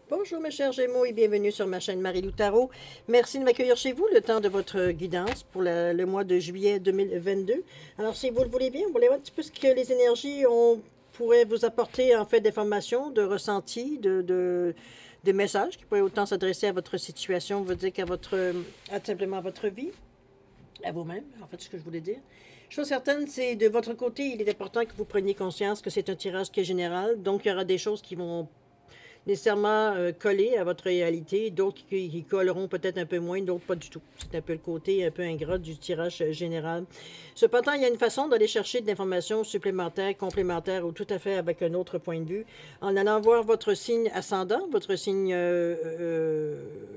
Bonjour mes chers Gémeaux et bienvenue sur ma chaîne Marie-Lou Tarot. Merci de m'accueillir chez vous le temps de votre guidance pour le mois de juillet 2022. Alors si vous le voulez bien, vous voulez voir un petit peu ce que les énergies pourraient vous apporter en fait d'informations, de ressentis, de messages qui pourraient autant s'adresser à votre situation, veut dire qu'à simplement à votre vie, à vous-même, en fait, ce que je voulais dire. Chose certaine, c'est de votre côté, il est important que vous preniez conscience que c'est un tirage qui est général, donc il y aura des choses qui vont nécessairement collés à votre réalité, d'autres qui colleront peut-être un peu moins, d'autres pas du tout. C'est un peu le côté un peu ingrat du tirage général. Cependant, il y a une façon d'aller chercher de l'information supplémentaire, complémentaire ou tout à fait avec un autre point de vue, en allant voir votre signe ascendant, votre signe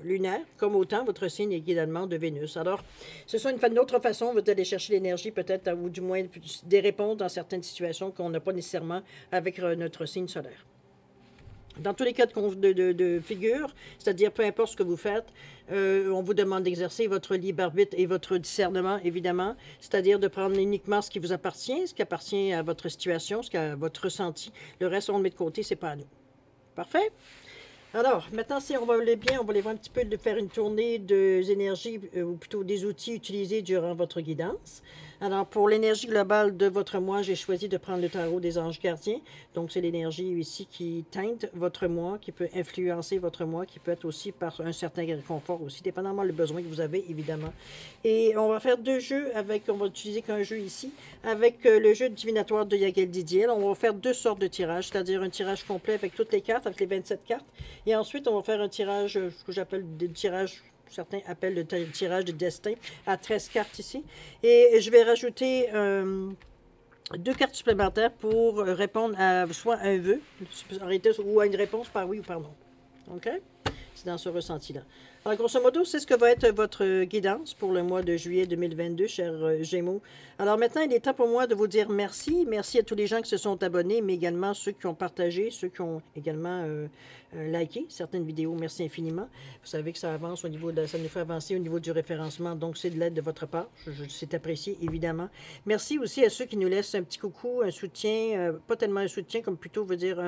lunaire, comme autant votre signe également de Vénus. Alors, ce sont une autre façon d'aller chercher l'énergie peut-être, ou du moins des réponses dans certaines situations qu'on n'a pas nécessairement avec notre signe solaire. Dans tous les cas de figure, c'est-à-dire peu importe ce que vous faites, on vous demande d'exercer votre libre arbitre et votre discernement, évidemment, c'est-à-dire de prendre uniquement ce qui vous appartient, ce qui appartient à votre situation, ce qui a votre ressenti. Le reste, on le met de côté, c'est pas à nous. Parfait? Alors, maintenant, si on va aller bien, on va aller voir un petit peu de faire une tournée des énergies, ou plutôt des outils utilisés durant votre guidance. Alors, pour l'énergie globale de votre mois, j'ai choisi de prendre le tarot des anges gardiens. Donc, c'est l'énergie ici qui teinte votre mois, qui peut influencer votre mois, qui peut être aussi par un certain réconfort aussi, dépendamment le besoin que vous avez, évidemment. Et on va faire deux jeux avec, on va utiliser qu'un jeu ici, avec le jeu divinatoire de Yael Didiel. On va faire deux sortes de tirages, c'est-à-dire un tirage complet avec toutes les cartes, avec les 27 cartes. Et ensuite, on va faire un tirage, ce que j'appelle des tirages, certains appellent le tirage de destin, à 13 cartes ici. Et je vais rajouter deux cartes supplémentaires pour répondre à soit un vœu, ou à une réponse par oui ou par non. OK? C'est dans ce ressenti-là. Alors, grosso modo, c'est ce que va être votre guidance pour le mois de juillet 2022, chers Gémeaux. Alors maintenant, il est temps pour moi de vous dire merci. Merci à tous les gens qui se sont abonnés, mais également ceux qui ont partagé, ceux qui ont également liké certaines vidéos. Merci infiniment. Vous savez que ça avance au niveau ça nous fait avancer au niveau du référencement, donc c'est de l'aide de votre part. C'est apprécié, évidemment. Merci aussi à ceux qui nous laissent un petit coucou, un soutien, pas tellement un soutien, comme plutôt veut dire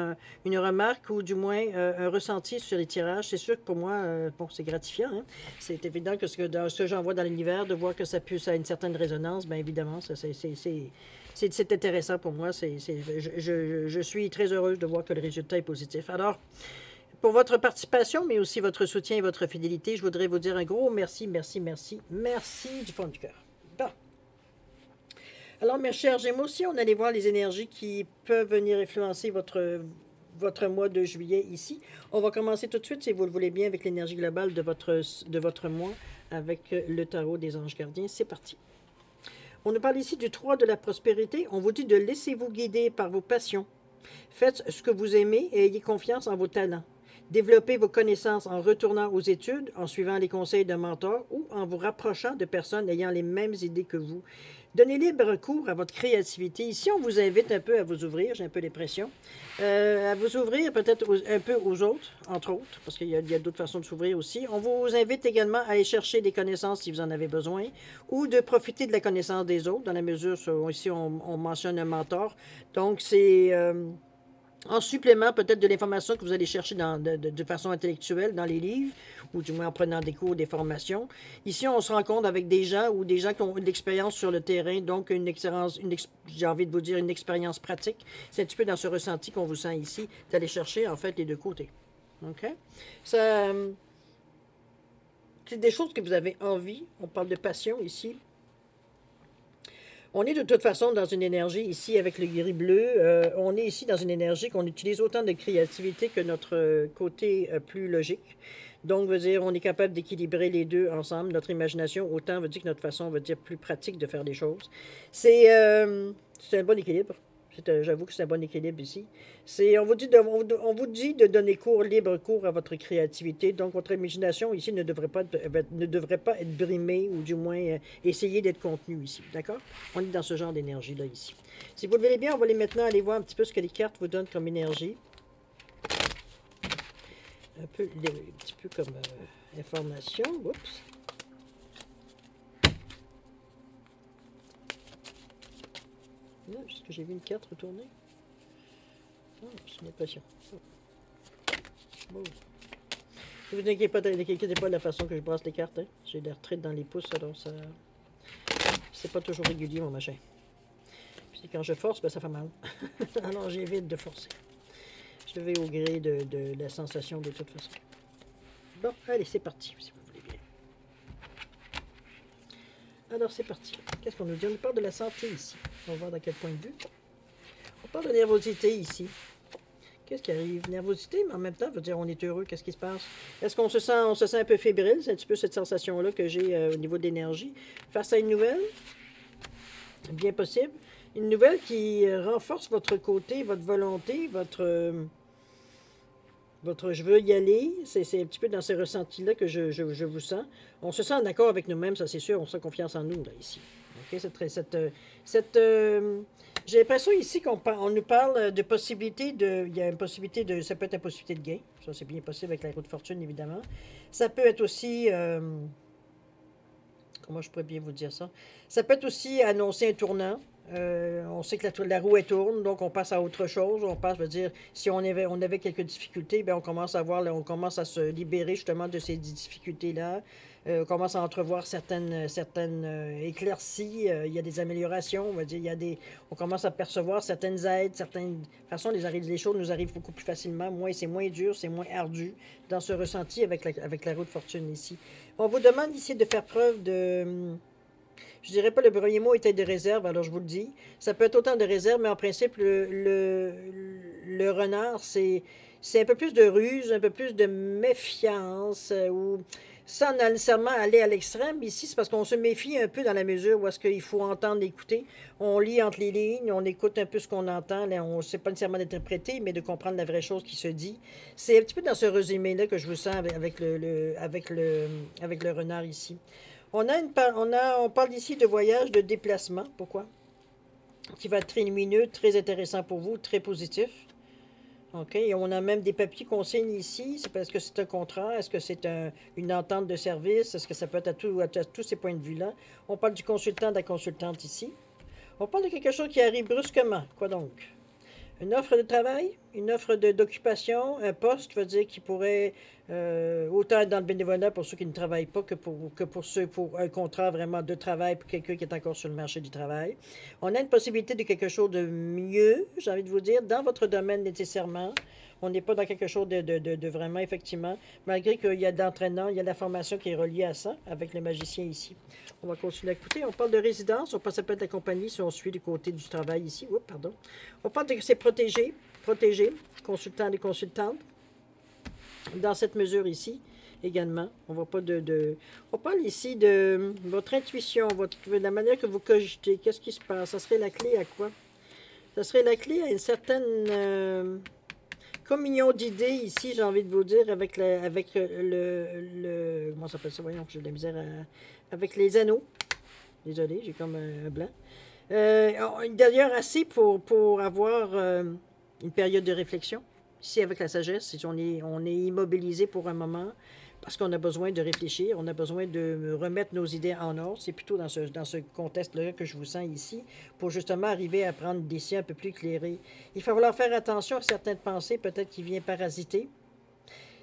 une remarque ou du moins un ressenti sur les tirages. C'est sûr que pour moi, bon, c'est gratifiant. Hein? C'est évident que ce que j'envoie dans l'univers, de voir que ça a une certaine résonance, bien évidemment, c'est intéressant pour moi. Je suis très heureuse de voir que le résultat est positif. Alors, pour votre participation, mais aussi votre soutien et votre fidélité, je voudrais vous dire un gros merci, merci, merci, merci du fond du cœur. Bon. Alors, mes chers Gémeaux, si on allait voir les énergies qui peuvent venir influencer votre mois de juillet ici, on va commencer tout de suite, si vous le voulez bien, avec l'énergie globale de votre mois, avec le tarot des anges gardiens. C'est parti. On nous parle ici du 3 de la prospérité. On vous dit de laissez-vous guider par vos passions. Faites ce que vous aimez et ayez confiance en vos talents. Développez vos connaissances en retournant aux études, en suivant les conseils d'un mentor ou en vous rapprochant de personnes ayant les mêmes idées que vous. Donnez libre cours à votre créativité. Ici, on vous invite un peu à vous ouvrir, j'ai un peu l'impression, à vous ouvrir peut-être un peu aux autres, entre autres, parce qu'il y a d'autres façons de s'ouvrir aussi. On vous invite également à aller chercher des connaissances si vous en avez besoin, ou de profiter de la connaissance des autres, dans la mesure où ici on mentionne un mentor. Donc, c'est en supplément peut-être de l'information que vous allez chercher de façon intellectuelle dans les livres, ou du moins en prenant des cours, des formations. Ici, on se rencontre avec des gens ou des gens qui ont de l'expérience sur le terrain, donc j'ai envie de vous dire une expérience pratique. C'est un petit peu dans ce ressenti qu'on vous sent ici, d'aller chercher en fait les deux côtés. OK? Ça, c'est des choses que vous avez envie. On parle de passion ici. On est de toute façon dans une énergie ici avec le gris bleu. On est ici dans une énergie qu'on utilise autant de créativité que notre côté plus logique. Donc, veut dire, on est capable d'équilibrer les deux ensemble. Notre imagination, autant veut dire que notre façon, veut dire plus pratique de faire les choses. C'est un bon équilibre. J'avoue que c'est un bon équilibre ici. On vous dit de donner libre cours à votre créativité. Donc, votre imagination ici ne devrait pas être brimée ou du moins essayer d'être contenue ici. D'accord? On est dans ce genre d'énergie-là ici. Si vous le voulez bien, on va maintenant aller voir un petit peu ce que les cartes vous donnent comme énergie. Un petit peu comme information. Oups. Est-ce que j'ai vu une carte retourner? Oh, c'est une impression. Oh. Ne vous inquiétez pas de la façon que je brasse les cartes. Hein. J'ai des retraites dans les pouces, alors ça... C'est pas toujours régulier, mon machin. Puis quand je force, ben, ça fait mal. Alors j'évite de forcer. Je vais au gré de la sensation de toute façon. Bon, allez, c'est parti, si vous voulez bien. Alors, c'est parti. Qu'est-ce qu'on nous dit? On nous parle de la santé ici. On va voir dans quel point de vue. On parle de nervosité ici. Qu'est-ce qui arrive? Nervosité, mais en même temps, veut dire on est heureux. Qu'est-ce qui se passe? Est-ce qu'on se sent un peu fébrile? C'est un petit peu cette sensation-là que j'ai au niveau de l'énergie. Face à une nouvelle, bien possible. Une nouvelle qui renforce votre côté, votre volonté, votre je veux y aller. C'est un petit peu dans ces ressentis-là que je vous sens. On se sent en accord avec nous-mêmes, ça c'est sûr. On sent confiance en nous, là, ici. Okay? J'ai l'impression ici qu'on nous parle de possibilité de... Il y a une possibilité de... Ça peut être une possibilité de gain. Ça, c'est bien possible avec la roue de fortune, évidemment. Ça peut être aussi... comment je pourrais bien vous dire ça? Ça peut être aussi annoncer un tournant. On sait que la roue elle tourne, donc on passe à autre chose. On passe, je veux dire, si on avait quelques difficultés, bien on commence à voir, on commence à se libérer justement de ces difficultés-là. On commence à entrevoir certaines éclaircies. Il y a des améliorations, on va dire, on commence à percevoir certaines aides, certaines façons, les choses nous arrivent beaucoup plus facilement. C'est moins dur, c'est moins ardu dans ce ressenti avec la roue de fortune ici. On vous demande ici de faire preuve de... Je dirais pas le premier mot était de réserve, alors je vous le dis. Ça peut être autant de réserve, mais en principe, le renard, c'est un peu plus de ruse, un peu plus de méfiance, ou sans nécessairement aller à l'extrême. Ici, c'est parce qu'on se méfie un peu dans la mesure où est-ce qu'il faut entendre, écouter. On lit entre les lignes, on écoute un peu ce qu'on entend. Là, on ne sait pas nécessairement d'interpréter, mais de comprendre la vraie chose qui se dit. C'est un petit peu dans ce résumé-là que je vous sens avec le renard ici. On parle ici de voyage, de déplacement. Pourquoi? Qui va être très lumineux, très intéressant pour vous, très positif. OK. Et on a même des papiers qu'on signe ici. C'est parce que c'est un contrat. Est-ce que c'est une entente de service? Est-ce que ça peut être à tous ces points de vue-là? On parle du consultant, de la consultante ici. On parle de quelque chose qui arrive brusquement. Quoi donc? Une offre de travail, une offre d'occupation, un poste, veut dire qui pourrait autant être dans le bénévolat pour ceux qui ne travaillent pas que pour ceux pour un contrat vraiment de travail pour quelqu'un qui est encore sur le marché du travail. On a une possibilité de quelque chose de mieux, j'ai envie de vous dire, dans votre domaine nécessairement. On n'est pas dans quelque chose de vraiment, effectivement, malgré qu'il y a d'entraînement, il y a de la formation qui est reliée à ça, avec le magicien ici. On va continuer à écouter. On parle de résidence, on passe à peut-être la compagnie si on suit du côté du travail ici. Oups, pardon. On parle de c'est protégé, consultants et consultantes. Dans cette mesure ici, également, on va pas on parle ici de votre intuition, la manière que vous cogitez. Qu'est-ce qui se passe? Ça serait la clé à quoi? Ça serait la clé à une certaine... communion d'idées ici, j'ai envie de vous dire, avec comment ça s'appelle ça? Voyons, j'ai de la misère avec les anneaux. Désolé, j'ai comme un blanc. D'ailleurs, assez pour avoir une période de réflexion. Ici, avec la sagesse, on est immobilisé pour un moment parce qu'on a besoin de réfléchir, on a besoin de remettre nos idées en ordre. C'est plutôt dans ce contexte-là que je vous sens ici, pour justement arriver à prendre des décisions un peu plus éclairées. Il va falloir faire attention à certaines pensées, peut-être qui viennent parasiter.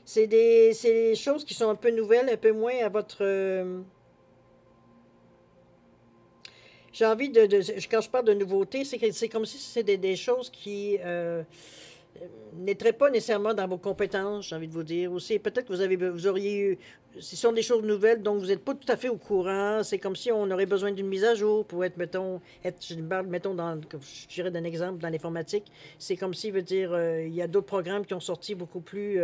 C'est des choses qui sont un peu nouvelles, un peu moins à votre... J'ai envie quand je parle de nouveauté, c'est comme si c'était des choses qui... n'êtes pas nécessairement dans vos compétences, j'ai envie de vous dire. Aussi, peut-être que vous auriez eu... Ce sont des choses nouvelles, donc vous n'êtes pas tout à fait au courant. C'est comme si on aurait besoin d'une mise à jour pour être, mettons, je dirais d'un exemple, dans l'informatique. C'est comme si, veut dire, il y a d'autres programmes qui ont sorti beaucoup plus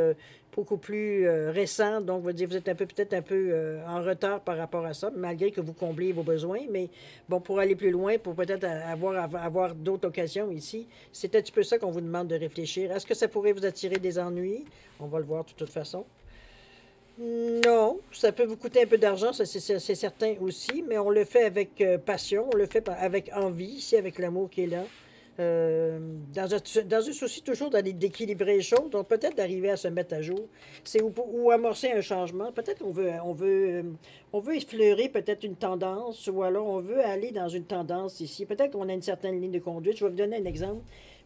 récents. Donc, vous êtes peut-être un peu en retard par rapport à ça, malgré que vous comblez vos besoins. Mais bon, pour aller plus loin, pour peut-être avoir d'autres occasions ici, c'est un petit peu ça qu'on vous demande de réfléchir. Est-ce que ça pourrait vous attirer des ennuis? On va le voir de toute façon. Non, ça peut vous coûter un peu d'argent, c'est certain aussi, mais on le fait avec passion, on le fait avec envie, ici, avec l'amour qui est là. Dans un souci toujours d'équilibrer les choses, donc peut-être d'arriver à se mettre à jour, ou amorcer un changement. Peut-être on veut effleurer peut-être une tendance, ou alors on veut aller dans une tendance ici. Peut-être qu'on a une certaine ligne de conduite. Je vais vous donner un exemple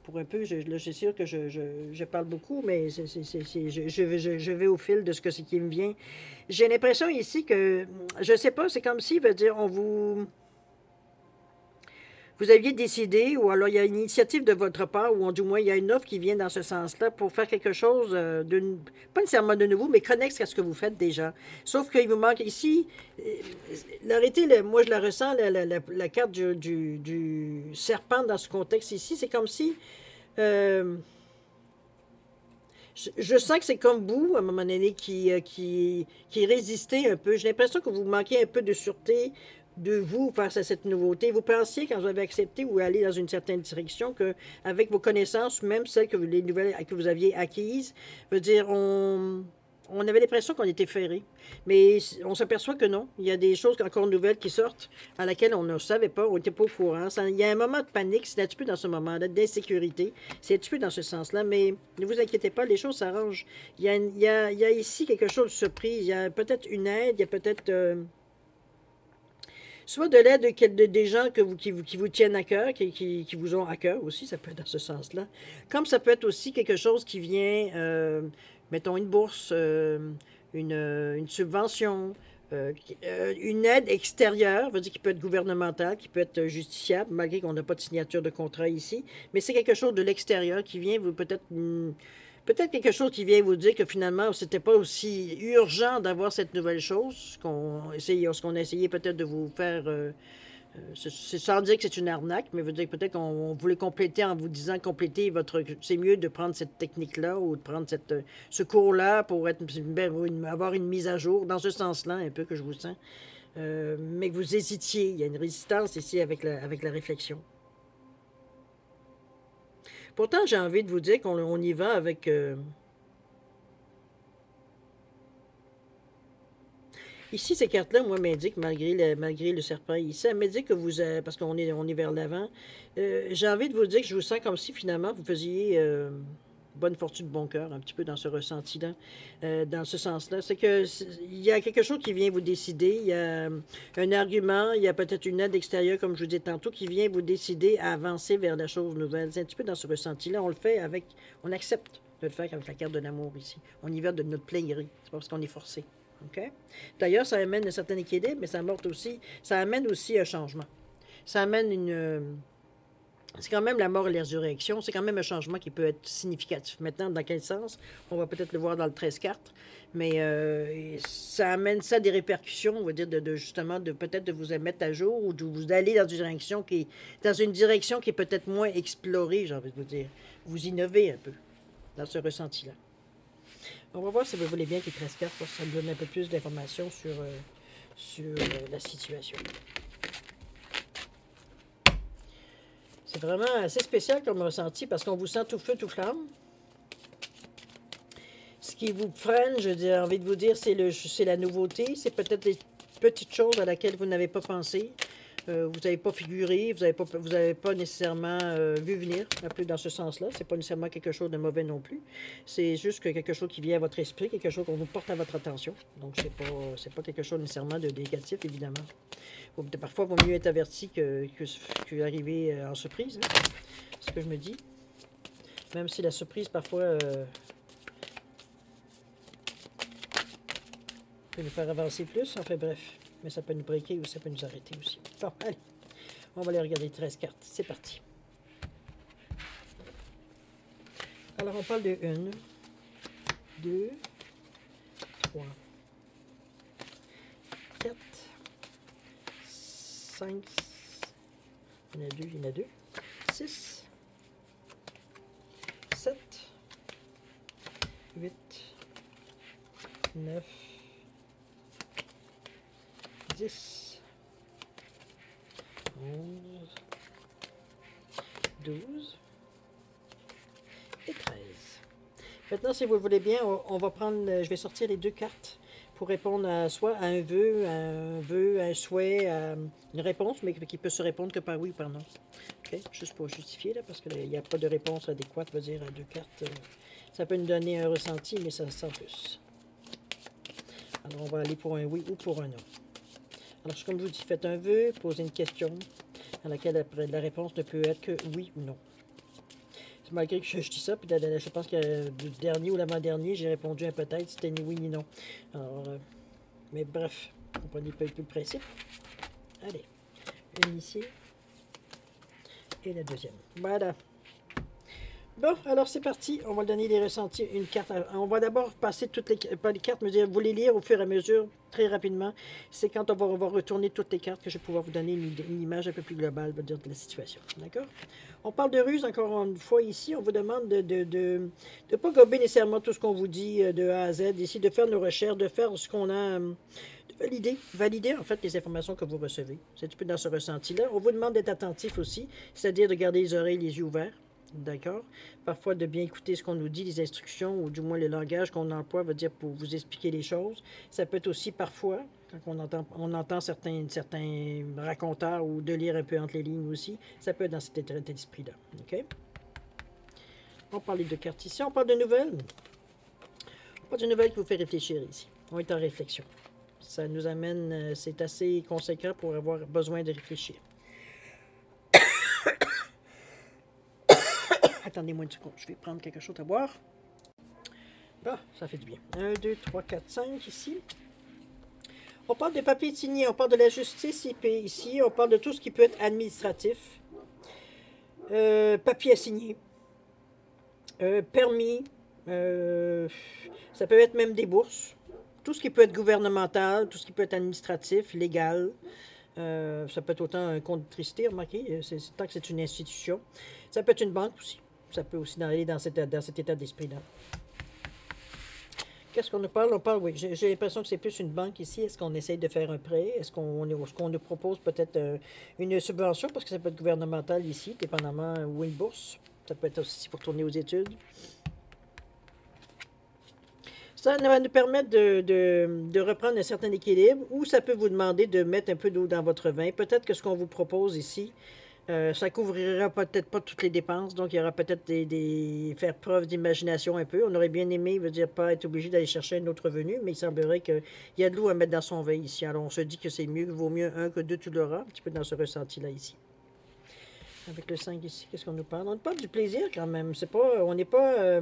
pour un peu. Là, c'est sûr que je parle beaucoup, mais je vais au fil de ce que c'est qui me vient. J'ai l'impression ici que, je sais pas, c'est comme si, veut dire, vous aviez décidé, ou alors il y a une initiative de votre part, ou du moins il y a une offre qui vient dans ce sens-là pour faire quelque chose pas nécessairement de nouveau, mais connexe à ce que vous faites déjà. Sauf qu'il vous manque ici, l'arrêté, moi je la ressens, la carte du serpent dans ce contexte ici, c'est comme si, je sens que c'est comme vous, à un moment donné, qui résistez un peu. J'ai l'impression que vous manquez un peu de sûreté de vous face à cette nouveauté. Vous pensiez, quand vous avez accepté ou allé dans une certaine direction, qu'avec vos connaissances, même celles que les nouvelles que vous aviez acquises, veut dire, on avait l'impression qu'on était ferré. Mais on s'aperçoit que non. Il y a des choses encore nouvelles qui sortent à laquelle on ne savait pas, on n'était pas au courant. Il y a un moment de panique, c'est un petit peu dans ce moment-là, d'insécurité. C'est un petit peu dans ce sens-là, mais ne vous inquiétez pas, les choses s'arrangent. Il y a ici quelque chose de surprise. Il y a peut-être une aide, il y a peut-être... soit de l'aide des gens qui vous tiennent à cœur, qui vous ont à cœur aussi, ça peut être dans ce sens-là. Comme ça peut être aussi quelque chose qui vient, mettons une bourse, une subvention, une aide extérieure, veut dire qui peut être gouvernementale, qui peut être justiciable, malgré qu'on n'a pas de signature de contrat ici, mais c'est quelque chose de l'extérieur qui vient vous peut-être... Peut-être quelque chose qui vient vous dire que finalement, c'était pas aussi urgent d'avoir cette nouvelle chose, ce qu'on a essayé peut-être de vous faire, c'est sans dire que c'est une arnaque, mais veut dire peut-être qu'on voulait compléter en vous disant compléter votre, c'est mieux de prendre cette technique-là ou de prendre ce cours-là pour avoir une mise à jour, dans ce sens-là un peu que je vous sens, mais que vous hésitiez, il y a une résistance ici avec la réflexion. Pourtant, j'ai envie de vous dire qu'on y va avec... Ici, ces cartes-là, moi, m'indiquent, malgré le serpent ici, elles m'indiquent que vous... parce qu'on est vers l'avant. J'ai envie de vous dire que je vous sens comme si, finalement, vous faisiez bonne fortune, bon cœur, un petit peu dans ce ressenti-là, dans ce sens-là. C'est que il y a quelque chose qui vient vous décider, il y a un argument, il y a peut-être une aide extérieure, comme je vous disais tantôt, qui vient vous décider à avancer vers la chose nouvelle. C'est un petit peu dans ce ressenti-là. On le fait avec... On accepte de le faire avec la carte de l'amour ici. On y va de notre plein gré. C'est pas parce qu'on est forcé. Okay? D'ailleurs, ça amène un certain équilibre, mais ça amène aussi un changement. Ça amène c'est quand même la mort et la résurrection, c'est quand même un changement qui peut être significatif. Maintenant, dans quel sens? On va peut-être le voir dans le 13 cartes, mais ça amène ça des répercussions, on va dire, justement, peut-être de vous mettre à jour ou d'aller dans une direction qui est peut-être moins explorée, j'ai envie de vous dire. Vous innovez un peu dans ce ressenti-là. On va voir si vous voulez bien qu'il 13 cartes, parce que ça me donne un peu plus d'informations sur la situation. C'est vraiment assez spécial comme ressenti, parce qu'on vous sent tout feu, tout flamme. Ce qui vous freine, j'ai envie de vous dire, c'est la nouveauté. C'est peut-être des petites choses à laquelle vous n'avez pas pensé. Vous n'avez pas figuré, vous n'avez pas nécessairement vu venir, un peu dans ce sens-là. C'est pas nécessairement quelque chose de mauvais non plus. C'est juste que quelque chose qui vient à votre esprit, quelque chose qu'on vous porte à votre attention. Donc, c'est pas quelque chose nécessairement de négatif, évidemment. Parfois, il vaut mieux être averti que arriver en surprise. Hein? C'est ce que je me dis. Même si la surprise, parfois, peut nous faire avancer plus. Enfin, bref. Mais ça peut nous breaker ou ça peut nous arrêter aussi. Bon, allez. On va aller regarder 13 cartes. C'est parti. Alors, on parle de 1, 2, 3, 4, 5, il y en a deux, 6, 7, 8, 9, 10, 11, 12 et 13. Maintenant, si vous le voulez bien, on va prendre, je vais sortir les deux cartes pour répondre soit à un vœu, un souhait, à une réponse, mais qui peut se répondre que par oui ou par non. Okay? Juste pour justifier, là, parce qu'il n'y a pas de réponse adéquate, veut dire à deux cartes. Ça peut nous donner un ressenti, mais ça sans plus. Alors, on va aller pour un oui ou pour un non. Alors, comme je vous dis, faites un vœu, posez une question à laquelle la réponse ne peut être que oui ou non. Malgré que je dis ça, puis je pense que le dernier ou l'avant-dernier, j'ai répondu un peut-être, c'était ni oui ni non. Alors, mais bref, vous comprenez pas un peu le principe. Allez, une ici et la deuxième. Voilà. Bon, alors c'est parti. On va donner des ressentis, une carte. On va d'abord passer toutes les, pas les cartes, mais vous les lire au fur et à mesure, très rapidement. C'est quand on va retourner toutes les cartes que je vais pouvoir vous donner une image un peu plus globale, de la situation. D'accord? On parle de ruse, encore une fois, ici. On vous demande de pas gober nécessairement tout ce qu'on vous dit de A à Z, ici, de faire nos recherches, de faire ce qu'on a... valider en fait les informations que vous recevez. C'est un petit peu dans ce ressenti-là. On vous demande d'être attentif aussi, c'est-à-dire de garder les oreilles, les yeux ouverts. D'accord? Parfois, de bien écouter ce qu'on nous dit, les instructions, ou du moins le langage qu'on emploie, veut dire pour vous expliquer les choses. Ça peut être aussi parfois, quand on entend certains raconteurs ou de lire un peu entre les lignes aussi, ça peut être dans cet état d'esprit-là. OK? On parle de cartes ici. On parle de nouvelles. On parle de nouvelles qui vous fait réfléchir ici. On est en réflexion. Ça nous amène, c'est assez conséquent pour avoir besoin de réfléchir. Attendez-moi une seconde, je vais prendre quelque chose à boire. Ah, ça fait du bien. 1, 2, 3, 4, 5 ici. On parle de papier signé, on parle de la justice ici, on parle de tout ce qui peut être administratif. Papier à signer. Permis. Ça peut être même des bourses. Tout ce qui peut être gouvernemental, tout ce qui peut être administratif, légal. Ça peut être autant un compte d'électricité, remarquez, tant que c'est une institution. Ça peut être une banque aussi. Ça peut aussi aller dans cet état d'esprit-là. Qu'est-ce qu'on nous parle? On parle, oui, j'ai l'impression que c'est plus une banque ici. Est-ce qu'on essaye de faire un prêt? Est-ce qu'on nous propose peut-être une subvention? Parce que ça peut être gouvernemental ici, dépendamment, ou une bourse. Ça peut être aussi pour tourner aux études. Ça va nous permettre de reprendre un certain équilibre, ou ça peut vous demander de mettre un peu d'eau dans votre vin. Peut-être que ce qu'on vous propose ici, ça ne couvrira peut-être pas toutes les dépenses, donc il y aura peut-être faire preuve d'imagination un peu. On aurait bien aimé, veut dire, pas être obligé d'aller chercher un autre revenu, mais il semblerait qu'il y a de l'eau à mettre dans son vin ici. Alors on se dit que c'est mieux, vaut mieux un que deux, tu l'auras, un petit peu dans ce ressenti-là ici. Avec le 5 ici, qu'est-ce qu'on nous parle? On nous parle du plaisir quand même. C'est pas, on n'est pas...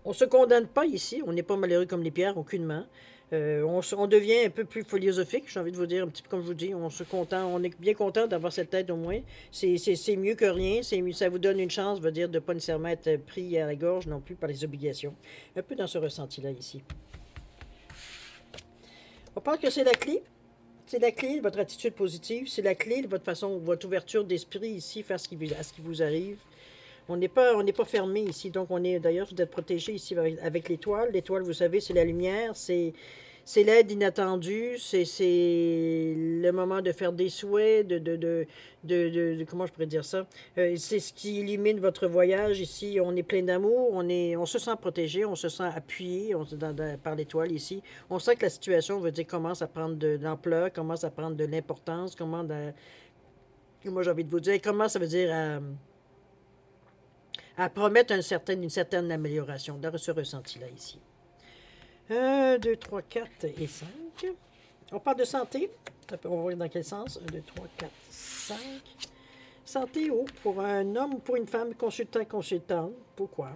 on ne se condamne pas ici, on n'est pas malheureux comme les pierres, aucunement. On devient un peu plus philosophique, j'ai envie de vous dire, un petit peu comme je vous dis, on est bien content d'avoir cette aide au moins. C'est mieux que rien, ça vous donne une chance, veut dire, de ne pas nécessairement être pris à la gorge non plus par les obligations. Un peu dans ce ressenti-là ici. On parle que c'est la clé. C'est la clé de votre attitude positive, c'est la clé de votre ouverture d'esprit ici, faire à ce qui vous arrive. On n'est pas fermé ici, donc d'ailleurs, vous êtes protégé ici avec l'étoile. L'étoile, vous savez, c'est la lumière, c'est l'aide inattendue, c'est le moment de faire des souhaits, comment je pourrais dire ça? C'est ce qui illumine votre voyage ici. On est plein d'amour, on se sent protégé, on se sent appuyé par l'étoile ici. On sent que la situation, veut dire, commence à prendre de l'ampleur, commence à prendre de l'importance, moi j'ai envie de vous dire, comment ça veut dire à promettre une certaine amélioration dans ce ressenti-là ici. 1, 2, 3, 4 et 5. On parle de santé. On va voir dans quel sens. 1, 2, 3, 4, 5. Santé, pour un homme ou pour une femme, consultante. Pourquoi?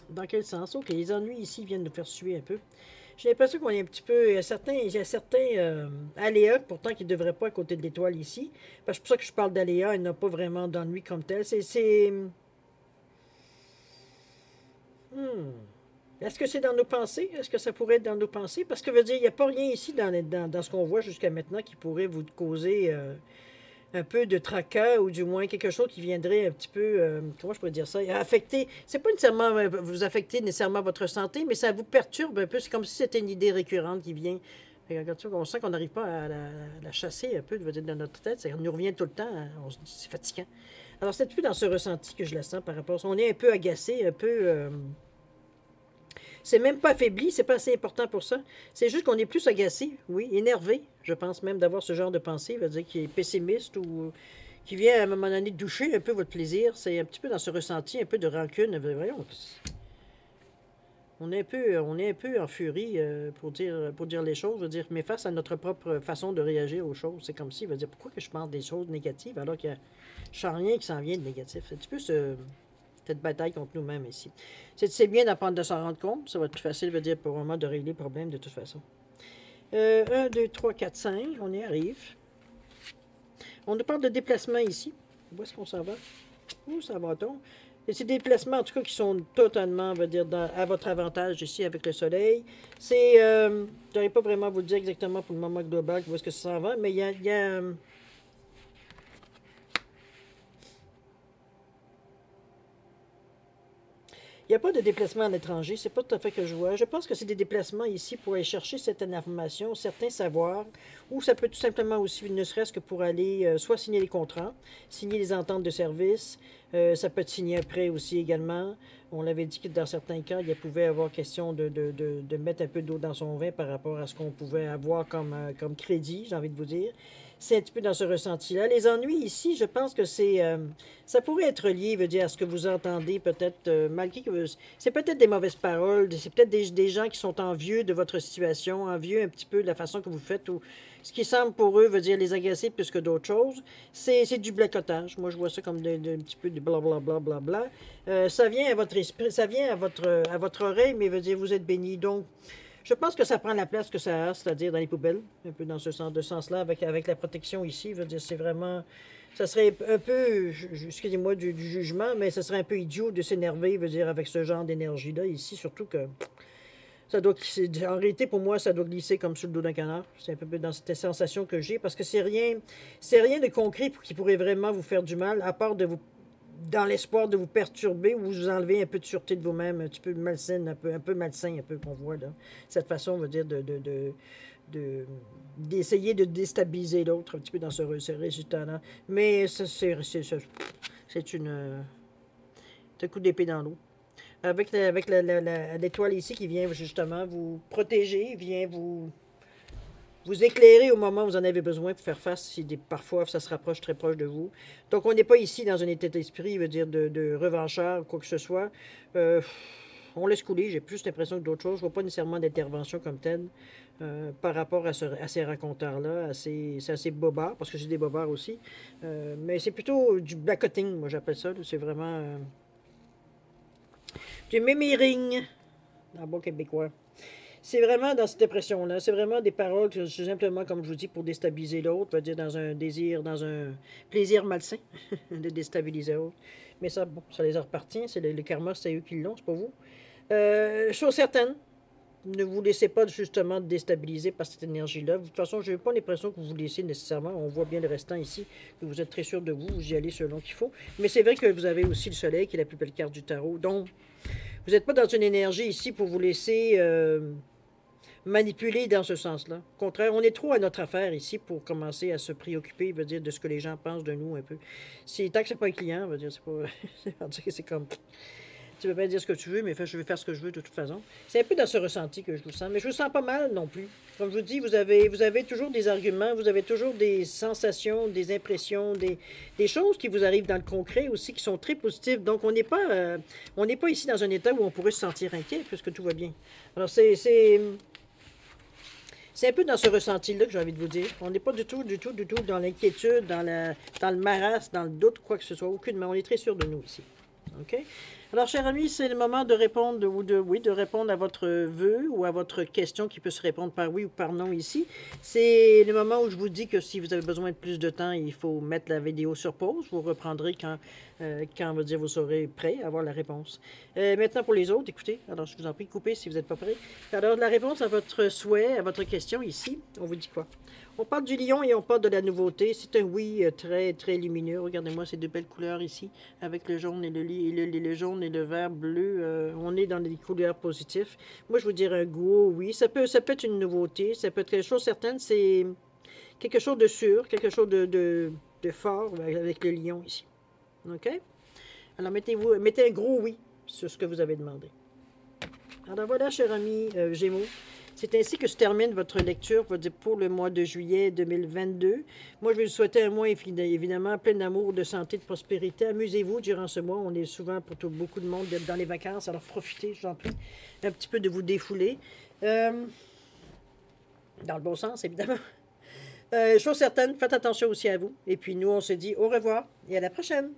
Dans quel sens? OK, les ennuis ici viennent nous faire suer un peu. J'ai l'impression qu'on est un petit peu... Il y a certains aléas, pourtant, qui ne devraient pas à côté de l'étoile ici. C'est pour ça que je parle d'aléas et non pas vraiment d'ennui comme tel. Est-ce que c'est dans nos pensées? Est-ce que ça pourrait être dans nos pensées? Parce que, veut dire, il n'y a pas rien ici dans ce qu'on voit jusqu'à maintenant qui pourrait vous causer un peu de tracas ou du moins quelque chose qui viendrait un petit peu, comment je pourrais dire ça, affecter, c'est pas nécessairement vous affecter nécessairement votre santé, mais ça vous perturbe un peu, c'est comme si c'était une idée récurrente qui vient. On sent qu'on n'arrive pas à la chasser un peu dans notre tête, ça nous revient tout le temps, hein, c'est fatigant. Alors c'est un peu dans ce ressenti que je la sens par rapport à ça. On est un peu agacé, un peu... c'est même pas affaibli, c'est pas assez important pour ça. C'est juste qu'on est plus agacé, oui, énervé, je pense même d'avoir ce genre de pensée, veut dire qui est pessimiste ou qui vient à un moment donné doucher un peu votre plaisir. C'est un petit peu dans ce ressenti, un peu de rancune. Voyons, On est un peu en furie pour dire les choses, je veux dire, mais face à notre propre façon de réagir aux choses, c'est comme si, je veux dire, pourquoi que je pense des choses négatives alors que je sens rien qui s'en vient de négatif. C'est un petit peu cette bataille contre nous-mêmes ici. C'est bien d'apprendre de s'en rendre compte, ça va être plus facile, je veux dire, pour un moment de régler le problème de toute façon. 1, 2, 3, 4, 5, on y arrive. On nous parle de déplacement ici. Où est-ce qu'on s'en va? Où ça va-t-on? Et ces déplacements, en tout cas, qui sont totalement, on va dire, à votre avantage ici avec le soleil. C'est, je n'arrive pas vraiment à vous le dire exactement pour le moment global où est-ce que ça s'en va, mais il y a il n'y a pas de déplacement à l'étranger, c'est pas tout à fait que je vois. Je pense que c'est des déplacements ici pour aller chercher certaines informations, certains savoirs, ou ça peut tout simplement aussi, ne serait-ce que pour aller soit signer les contrats, signer les ententes de service, ça peut être signer un prêt aussi également. On l'avait dit que dans certains cas, il pouvait y avoir question de mettre un peu d'eau dans son vin par rapport à ce qu'on pouvait avoir comme crédit, j'ai envie de vous dire. C'est un petit peu dans ce ressenti-là. Les ennuis ici, je pense que ça pourrait être lié, veut dire, à ce que vous entendez peut-être, malgré que c'est peut-être des mauvaises paroles, c'est peut-être des gens qui sont envieux de votre situation, envieux un petit peu de la façon que vous faites, ou ce qui semble pour eux veut dire les agacer plus que d'autres choses. C'est du blacotage. Moi, je vois ça comme un petit peu du blablabla. Bla, bla, bla. Ça vient à votre esprit, ça vient à votre oreille, mais veut dire vous êtes béni. Donc, je pense que ça prend la place que ça a, c'est-à-dire dans les poubelles, un peu dans ce sens-là, avec la protection ici. Je veux dire, c'est vraiment. Ça serait un peu, excusez-moi du jugement, mais ça serait un peu idiot de s'énerver, veut dire, avec ce genre d'énergie-là ici, surtout que ça doit glisser. En réalité, pour moi, ça doit glisser comme sur le dos d'un canard. C'est un peu dans cette sensation que j'ai, parce que c'est rien de concret qui pourrait vraiment vous faire du mal, à part de vous dans l'espoir de vous perturber ou vous enlever un peu de sûreté de vous-même, un petit peu malsaine, un peu malsain, un peu qu'on voit là. Cette façon, on va dire, d'essayer de déstabiliser l'autre un petit peu dans ce résultat-là. Mais c'est un coup d'épée dans l'eau. Avec l'étoile ici qui vient justement vous protéger, vient vous éclairer au moment où vous en avez besoin pour faire face si parfois ça se rapproche très proche de vous. Donc on n'est pas ici dans un état d'esprit, veut dire de revanchard ou quoi que ce soit. On laisse couler, j'ai plus l'impression que d'autres choses. Je ne vois pas nécessairement d'intervention comme telle par rapport à ces raconteurs-là. C'est assez bobard, parce que j'ai des bobards aussi. Mais c'est plutôt du blackotting, moi j'appelle ça. C'est vraiment du mimiring, en bon québécois. C'est vraiment dans cette dépression-là. C'est vraiment des paroles que c'est simplement, comme je vous dis, pour déstabiliser l'autre, veut dire dans un désir, dans un plaisir malsain de déstabiliser l'autre. Mais ça, bon, ça les appartient. C'est le karma, c'est eux qui l'ont, c'est pas vous. Chose certaine, ne vous laissez pas justement déstabiliser par cette énergie-là. De toute façon, je n'ai pas l'impression que vous vous laissez nécessairement. On voit bien le restant ici, que vous êtes très sûr de vous, vous y allez selon qu'il faut. Mais c'est vrai que vous avez aussi le soleil, qui est la plus belle carte du tarot. Donc, vous n'êtes pas dans une énergie ici pour vous laisser manipuler dans ce sens-là. Au contraire, on est trop à notre affaire ici pour commencer à se préoccuper, veut dire, de ce que les gens pensent de nous un peu. Tant que c'est pas un client, veut dire, c'est pas... c'est comme... Tu peux pas dire ce que tu veux, mais je vais faire ce que je veux de toute façon. C'est un peu dans ce ressenti que je vous sens. Mais je vous sens pas mal non plus. Comme je vous dis, vous avez toujours des arguments, vous avez toujours des sensations, des impressions, des choses qui vous arrivent dans le concret aussi, qui sont très positives. Donc, on n'est pas ici dans un état où on pourrait se sentir inquiet, puisque tout va bien. Alors, c'est un peu dans ce ressenti-là que j'ai envie de vous dire. On n'est pas du tout dans l'inquiétude, dans le marasme, dans le doute, quoi que ce soit. Aucunement. On est très sûr de nous ici. OK? Alors, chers amis, c'est le moment de répondre de répondre à votre vœu ou à votre question qui peut se répondre par oui ou par non ici. C'est le moment où je vous dis que si vous avez besoin de plus de temps, il faut mettre la vidéo sur pause. Vous reprendrez quand on va dire vous serez prêt à avoir la réponse. Maintenant, pour les autres, écoutez, alors je vous en prie, coupez si vous n'êtes pas prêt. Alors, la réponse à votre souhait, à votre question ici, on vous dit quoi? On parle du lion et on parle de la nouveauté. C'est un oui très, très lumineux. Regardez-moi ces deux belles couleurs ici, avec le jaune et le jaune et le vert bleu. On est dans des couleurs positives. Moi, je vous dirais un gros oui. Ça peut être une nouveauté. Ça peut être quelque chose de certain. C'est quelque chose de sûr, quelque chose de fort avec le lion ici. OK? Alors, mettez un gros oui sur ce que vous avez demandé. Alors voilà, cher ami Gémeaux. C'est ainsi que se termine votre lecture pour le mois de juillet 2022. Moi, je vais vous souhaiter un mois évidemment plein d'amour, de santé, de prospérité. Amusez-vous durant ce mois. On est souvent pour beaucoup de monde dans les vacances, alors profitez, je vous en prie, un petit peu de vous défouler. Dans le bon sens, évidemment. Chose certaine, faites attention aussi à vous. Et puis nous, on se dit au revoir et à la prochaine.